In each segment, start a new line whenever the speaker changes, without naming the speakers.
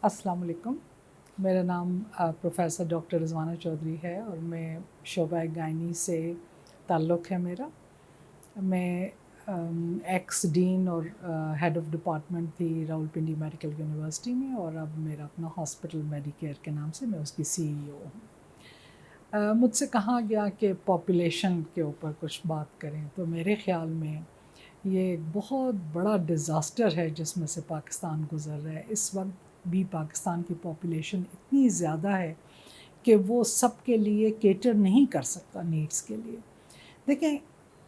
السلام علیکم، میرا نام پروفیسر ڈاکٹر رضوانہ چودھری ہے اور میں شعبہ گائنی سے تعلق ہے میرا. میں ایکس ڈین اور ہیڈ آف ڈپارٹمنٹ تھی راولپنڈی میڈیکل یونیورسٹی میں، اور اب میرا اپنا ہاسپٹل میڈی کیئر کے نام سے میں اس کی CEO ہوں. مجھ سے کہا گیا کہ پاپولیشن کے اوپر کچھ بات کریں، تو میرے خیال میں یہ ایک بہت بڑا ڈیزاسٹر ہے جس میں سے پاکستان گزر رہا ہے. اس وقت بھی پاکستان کی پاپولیشن اتنی زیادہ ہے کہ وہ سب کے لیے کیٹر نہیں کر سکتا نیڈس کے لیے. دیکھیں،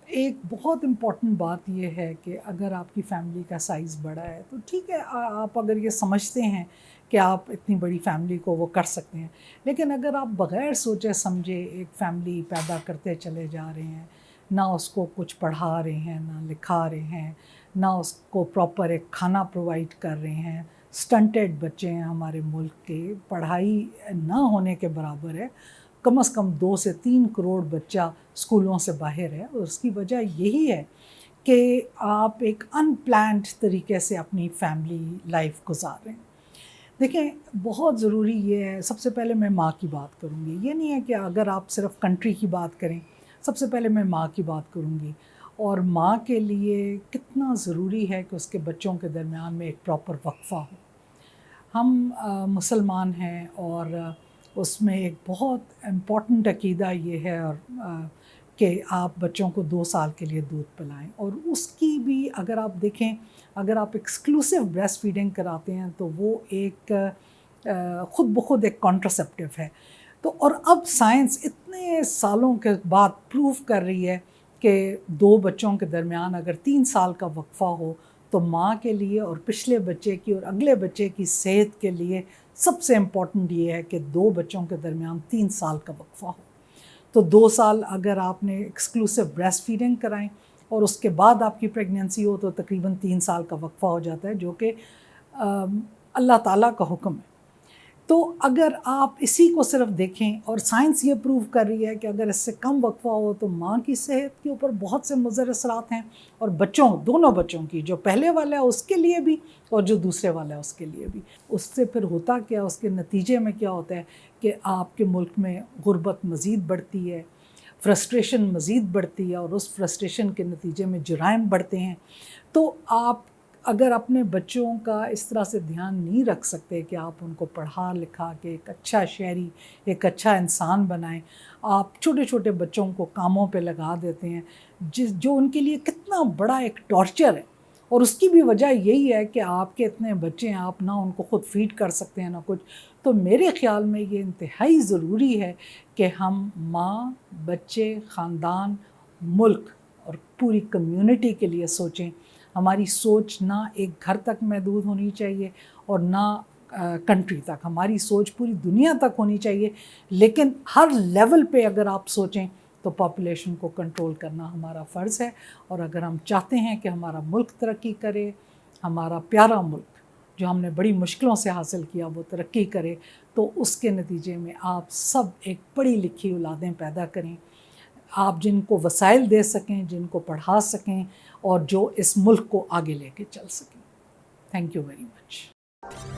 ایک بہت امپورٹنٹ بات یہ ہے کہ اگر آپ کی فیملی کا سائز بڑا ہے تو ٹھیک ہے، آپ اگر یہ سمجھتے ہیں کہ آپ اتنی بڑی فیملی کو وہ کر سکتے ہیں، لیکن اگر آپ بغیر سوچے سمجھے ایک فیملی پیدا کرتے چلے جا رہے ہیں، نہ اس کو کچھ پڑھا رہے ہیں، نہ لکھا رہے ہیں، نہ اس کو پراپر ایک کھانا پرووائڈ کر رہے ہیں، سٹنٹڈ بچے ہیں ہمارے ملک کے، پڑھائی نہ ہونے کے برابر ہے. کم از کم 2 سے 3 کروڑ بچہ اسکولوں سے باہر ہے، اور اس کی وجہ یہی ہے کہ آپ ایک ان پلانڈ طریقے سے اپنی فیملی لائف گزار رہے ہیں. دیکھیں، بہت ضروری یہ ہے، سب سے پہلے میں ماں کی بات کروں گی. یہ نہیں ہے کہ اگر آپ صرف کنٹری کی بات کریں، سب سے پہلے میں ماں کی بات کروں گی. اور ماں کے لیے کتنا ضروری ہے کہ اس کے بچوں کے درمیان میں ایک پراپر وقفہ ہو. ہم مسلمان ہیں، اور اس میں ایک بہت امپورٹنٹ عقیدہ یہ ہے اور کہ آپ بچوں کو 2 سال کے لیے دودھ پلائیں. اور اس کی بھی اگر آپ دیکھیں، اگر آپ ایکسکلوسیو بریسٹ فیڈنگ کراتے ہیں تو وہ ایک خود بخود ایک کانٹراسیپٹیو ہے. تو اور اب سائنس اتنے سالوں کے بعد پروف کر رہی ہے کہ 2 بچوں کے درمیان اگر 3 سال کا وقفہ ہو تو ماں کے لیے اور پچھلے بچے کی اور اگلے بچے کی صحت کے لیے سب سے امپورٹنٹ یہ ہے کہ 2 بچوں کے درمیان 3 سال کا وقفہ ہو. تو 2 سال اگر آپ نے ایکسکلوسیو بریسٹ فیڈنگ کرائیں اور اس کے بعد آپ کی پریگنینسی ہو تو تقریباً 3 سال کا وقفہ ہو جاتا ہے، جو کہ اللہ تعالیٰ کا حکم ہے. تو اگر آپ اسی کو صرف دیکھیں، اور سائنس یہ پروو کر رہی ہے کہ اگر اس سے کم وقفہ ہو تو ماں کی صحت کے اوپر بہت سے مضر اثرات ہیں، اور دونوں بچوں کی، جو پہلے والا ہے اس کے لیے بھی اور جو دوسرے والا ہے اس کے لیے بھی. اس سے پھر ہوتا کیا، اس کے نتیجے میں کیا ہوتا ہے کہ آپ کے ملک میں غربت مزید بڑھتی ہے، فرسٹریشن مزید بڑھتی ہے، اور اس فرسٹریشن کے نتیجے میں جرائم بڑھتے ہیں. تو آپ اگر اپنے بچوں کا اس طرح سے دھیان نہیں رکھ سکتے کہ آپ ان کو پڑھا لکھا کے ایک اچھا شہری، ایک اچھا انسان بنائیں، آپ چھوٹے چھوٹے بچوں کو کاموں پہ لگا دیتے ہیں جو ان کے لیے کتنا بڑا ایک ٹارچر ہے. اور اس کی بھی وجہ یہی ہے کہ آپ کے اتنے بچے ہیں، آپ نہ ان کو خود فیڈ کر سکتے ہیں نہ کچھ. تو میرے خیال میں یہ انتہائی ضروری ہے کہ ہم ماں، بچے، خاندان، ملک اور پوری کمیونٹی کے لیے سوچیں. ہماری سوچ نہ ایک گھر تک محدود ہونی چاہیے اور نہ کنٹری تک، ہماری سوچ پوری دنیا تک ہونی چاہیے. لیکن ہر لیول پہ اگر آپ سوچیں تو پاپولیشن کو کنٹرول کرنا ہمارا فرض ہے. اور اگر ہم چاہتے ہیں کہ ہمارا ملک ترقی کرے، ہمارا پیارا ملک جو ہم نے بڑی مشکلوں سے حاصل کیا وہ ترقی کرے، تو اس کے نتیجے میں آپ سب ایک پڑھی لکھی اولادیں پیدا کریں، آپ جن کو وسائل دے سکیں، جن کو پڑھا سکیں، اور جو اس ملک کو آگے لے کے چل سکیں. Thank you very much.